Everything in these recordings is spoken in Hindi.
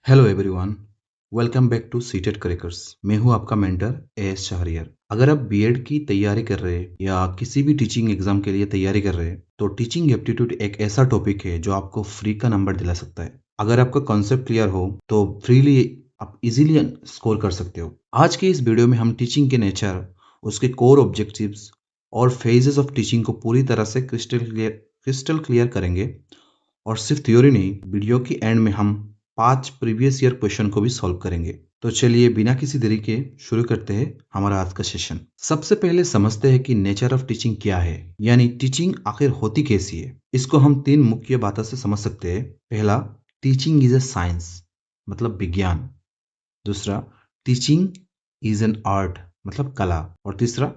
Hello everyone, welcome back to सीटेड करिकर्स। मैं हूं आपका मेंटर एएस शहरियार। अगर आप बीएड की तैयारी कर रहे हैं या किसी भी टीचिंग एग्जाम के लिए तैयारी कर रहे हैं तो टीचिंग एप्टीट्यूड एक ऐसा टॉपिक है जो आपको फ्री का नंबर दिला सकता है। अगर आपका कॉन्सेप्ट क्लियर हो तो फ्रीली आप इजीली स्कोर कर सकते हो। आज के इस वीडियो में हम टीचिंग के नेचर, उसके कोर ऑब्जेक्टिव्स और फेजेस ऑफ टीचिंग को पूरी तरह से क्रिस्टल क्लियर करेंगे। और सिर्फ थ्योरी नहीं, वीडियो की एंड में हम 5 प्रीवियस ईयर क्वेश्चन को भी सॉल्व करेंगे। तो चलिए बिना किसी देरी के शुरू करते हैं हमारा आज का सेशन। सबसे पहले समझते हैं कि नेचर ऑफ टीचिंग क्या है, यानी टीचिंग आखिर होती कैसी है। इसको हम 3 मुख्य बातों से समझ सकते हैं। पहला, टीचिंग इज ए साइंस, मतलब विज्ञान। दूसरा, टीचिंग इज एन आर्ट, मतलब कला। और तीसरा,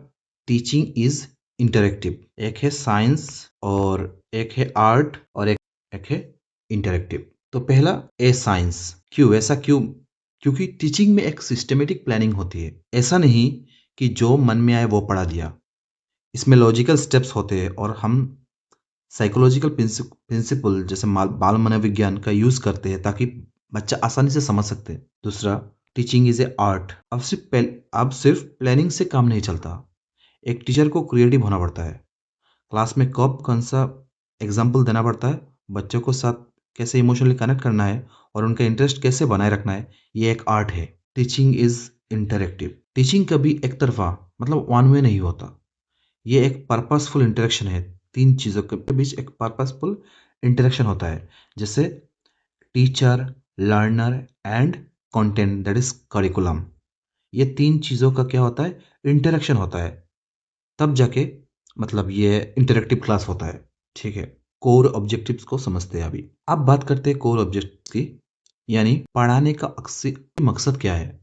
टीचिंग इज इंटरेक्टिव। एक है साइंस और एक है आर्ट और एक है इंटरेक्टिव। तो पहला, ए साइंस। क्यों ऐसा? क्योंकि टीचिंग में एक सिस्टमेटिक प्लानिंग होती है। ऐसा नहीं कि जो मन में आए वो पढ़ा दिया। इसमें लॉजिकल स्टेप्स होते हैं और हम साइकोलॉजिकल प्रिंसिपल जैसे बाल मनोविज्ञान का यूज करते हैं ताकि बच्चा आसानी से समझ सकते हैं। दूसरा, टीचिंग इज ए आर्ट। अब सिर्फ प्लानिंग से काम नहीं चलता। एक टीचर को क्रिएटिव होना पड़ता है। क्लास में कब कौन सा एग्जाम्पल देना पड़ता है, बच्चों को साथ कैसे इमोशनली कनेक्ट करना है और उनका इंटरेस्ट कैसे बनाए रखना है, ये एक आर्ट है। Teaching is interactive. टीचिंग कभी एक तरफा, मतलब वन वे नहीं होता। ये एक पर्पसफुल इंटरेक्शन है। 3 चीज़ों के बीच एक पर्पसफुल इंटरेक्शन होता है, जैसे teacher, learner and content, that is curriculum. ये 3 चीज़ों का क्या होता है? इंटरेक्शन होता है। तब जाके मतलब ये इंटरेक्टिव क्लास होता है। ठीक है, कोर ऑब्जेक्टिव्स को समझते हैं अभी। अब बात करते हैं कोर ऑब्जेक्टिव्स की, यानी पढ़ाने का मकसद क्या है।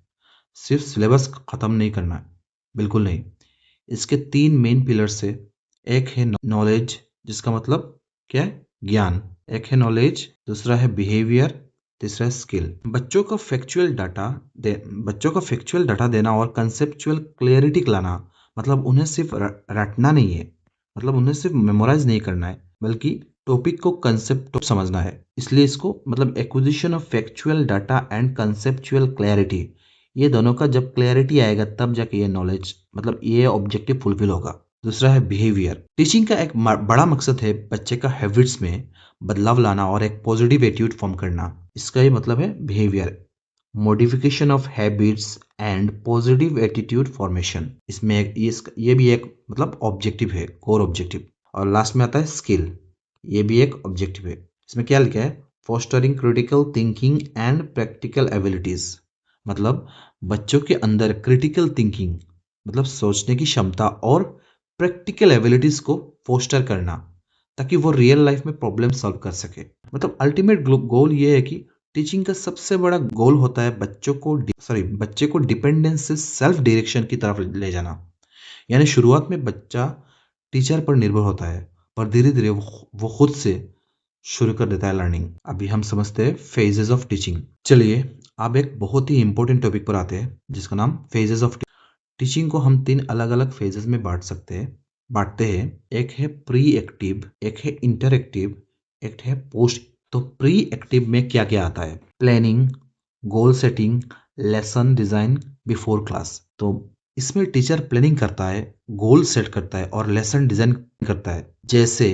सिर्फ सिलेबस खत्म नहीं करना है, बिल्कुल नहीं। इसके 3 मेन पिलर्स है। एक है नॉलेज, जिसका मतलब क्या है? ज्ञान। एक है नॉलेज, दूसरा है बिहेवियर, तीसरा है स्किल। बच्चों का फैक्चुअल डाटा देना और कंसेप्चुअल क्लियरिटी लाना, मतलब उन्हें सिर्फ रटना नहीं है, मतलब उन्हें सिर्फ मेमोराइज नहीं करना है, बल्कि टॉपिक को कंसेप्ट समझना है। इसलिए इसको मतलब acquisition of factual data and conceptual clarity, ये दोनों का जब क्लैरिटी आएगा तब जाके ये नॉलेज, मतलब ये ऑब्जेक्टिव फुलफिल होगा। दूसरा है बिहेवियर। टीचिंग का एक बड़ा मकसद है बच्चे का हैबिट्स में बदलाव लाना और एक पॉजिटिव एटीट्यूड फॉर्म करना। इसका ही मतलब है behaviour, modification of habits and positive attitude formation. इसमें ये भी एक मतलब ऑब्जेक्टिव है, कोर ऑब्जेक्टिव। और लास्ट में आता है स्किल, ये भी एक ऑब्जेक्टिव है। इसमें क्या लिखा है? Fostering critical thinking and practical abilities, मतलब बच्चों के अंदर क्रिटिकल थिंकिंग, मतलब सोचने की क्षमता, और प्रैक्टिकल एबिलिटीज को फोस्टर करना ताकि वो रियल लाइफ में प्रॉब्लम सॉल्व कर सके। मतलब अल्टीमेट गोल ये है कि टीचिंग का सबसे बड़ा गोल होता है बच्चे को डिपेंडेंस से सेल्फ डायरेक्शन की तरफ ले जाना। यानी शुरुआत में बच्चा टीचर पर निर्भर होता है, पर धीरे धीरे वो खुद से शुरू कर देता है लर्निंग। अभी हम समझते हैं फेजेस ऑफ टीचिंग। चलिए अब एक बहुत ही इंपॉर्टेंट टॉपिक पर आते हैं जिसका नाम फेजेस ऑफ टीचिंग। को हम 3 अलग अलग फेजेस में बांटते हैं। एक है प्री एक्टिव, एक है इंटरएक्टिव, एक है पोस्ट। तो प्री एक्टिव में क्या क्या आता है? Planning, goal setting, lesson design before class. तो इसमें टीचर प्लानिंग करता है, गोल सेट करता है और लेसन डिजाइन करता है। जैसे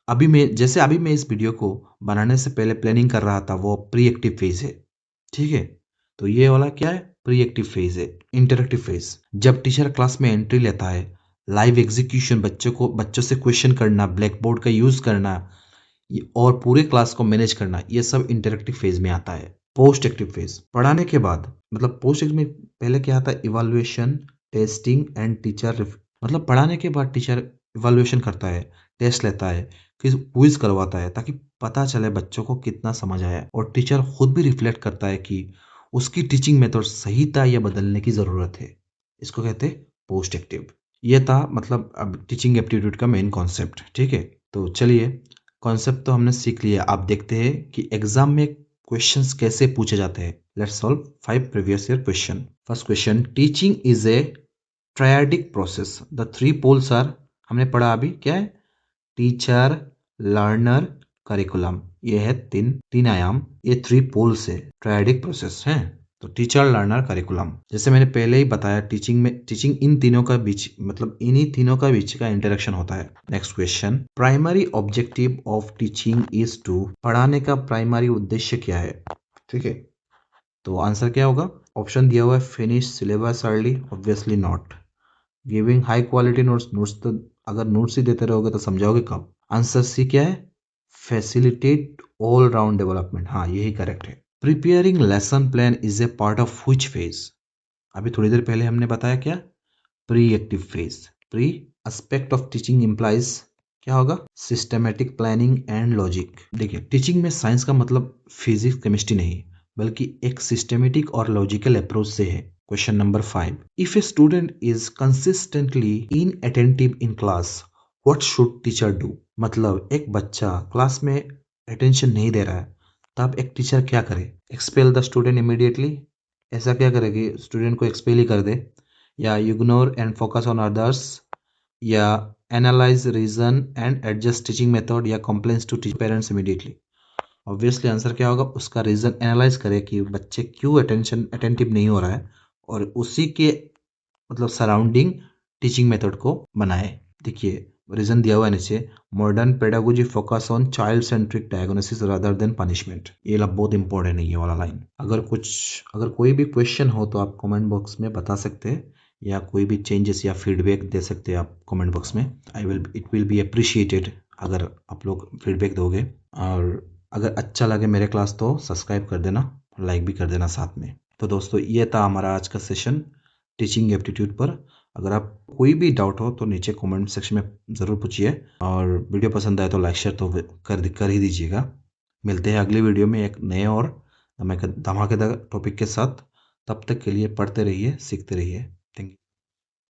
अभी मैं इस वीडियो को बनाने से पहले प्लानिंग कर रहा था, वो प्री एक्टिव फेज है। ठीक है, तो ये वाला क्या है? प्री एक्टिव फेज है। इंटरेक्टिव फेज, जब टीचर क्लास में एंट्री लेता है, लाइव एग्जीक्यूशन, बच्चों से क्वेश्चन करना, ब्लैक बोर्ड का यूज करना और पूरे क्लास को मैनेज करना, ये सब इंटरेक्टिव फेज में आता है। पोस्ट एक्टिव फेज, पढ़ाने के बाद, मतलब पोस्ट एक्टिव में पहले क्या आता है? इवैल्यूएशन, टेस्टिंग एंड टीचर, मतलब पढ़ाने के बाद टीचर इवैल्यूएशन करता है, टेस्ट लेता है, फिर क्विज करवाता है ताकि पता चले बच्चों को कितना समझ आया। और टीचर खुद भी रिफ्लेक्ट करता है कि उसकी टीचिंग मेथड सही था या बदलने की जरूरत है। इसको कहते हैं पोस्ट एक्टिव। ये था मतलब अब टीचिंग एप्टीट्यूड का मेन कॉन्सेप्ट। ठीक है, तो चलिए कॉन्सेप्ट तो हमने सीख लिया। आप देखते हैं कि एग्जाम में क्वेश्चंस कैसे पूछे जाते हैं। Let's solve 5 previous year question. First question, teaching is a triadic process, the 3 poles are, हमने पढ़ा अभी क्या है? Teacher, learner, curriculum. ये है तीन आयाम, ये 3 पोल्स है, ट्रायडिक प्रोसेस है। तो टीचर लर्नर करिकुलम, जैसे मैंने पहले ही बताया, टीचिंग इन तीनों का बीच, मतलब इन्हीं तीनों का बीच का इंटरेक्शन होता है। Next question, primary objective of teaching is to, पढ़ाने का प्राइमरी उद्देश्य क्या है? ठीक है, तो आंसर क्या होगा? ऑप्शन दिया हुआ है, finish syllabus early, obviously not. Giving high quality notes तो अगर नोट्स ही देते रहोगे तो समझाओगे कब? आंसर सी क्या है? फैसिलिटेट ऑल राउंड डेवलपमेंट, हाँ यही करेक्ट है। Preparing lesson plan is a part of which phase? अभी थोड़ी देर पहले हमने बताया क्या? Pre active phase. Pre aspect of teaching implies क्या होगा? Systematic planning and logic. देखिए, टीचिंग में साइंस का मतलब फिजिक्स केमिस्ट्री नहीं, बल्कि एक सिस्टमेटिक और लॉजिकल अप्रोच से है। Question number 5, if a student is consistently inattentive in class, what should teacher do? मतलब एक बच्चा क्लास में अटेंशन नहीं दे रहा है, तब एक टीचर क्या करे? एक्सपेल द स्टूडेंट इमीडिएटली, ऐसा क्या करेगी? स्टूडेंट को एक्सपेल ही कर दे, या ignore and focus on others, या analyse reason and adjust teaching method, या complaints to teach parents immediately? Obviously answer क्या होगा? उसका रीजन एनालाइज करे कि बच्चे क्यों अटेंटिव नहीं हो रहा है, और उसी के मतलब सराउंडिंग टीचिंग मेथड को बनाए। देखिए, रीजन दिया हुआ है नीचे, modern pedagogy focus on child centric diagnosis rather than punishment. ये ला बहुत इंपॉर्टेंट है ये वाला लाइन। अगर कोई भी क्वेश्चन हो तो आप कमेंट बॉक्स में बता सकते हैं, या कोई भी चेंजेस या फीडबैक दे सकते हैं आप कमेंट बॉक्स में। इट विल बी अप्रिशिएटेड अगर आप लोग फीडबैक दोगे। और अगर अच्छा लगे मेरे क्लास तो सब्सक्राइब कर देना, लाइक भी कर देना साथ में। तो दोस्तों, ये था हमारा आज का सेशन टीचिंग एप्टीट्यूड पर। अगर आप कोई भी डाउट हो तो नीचे कमेंट सेक्शन में ज़रूर पूछिए, और वीडियो पसंद आए तो लाइक शेयर तो कर ही दीजिएगा। मिलते हैं अगली वीडियो में एक नए और धमाकेदार टॉपिक के साथ। तब तक के लिए पढ़ते रहिए, सीखते रहिए।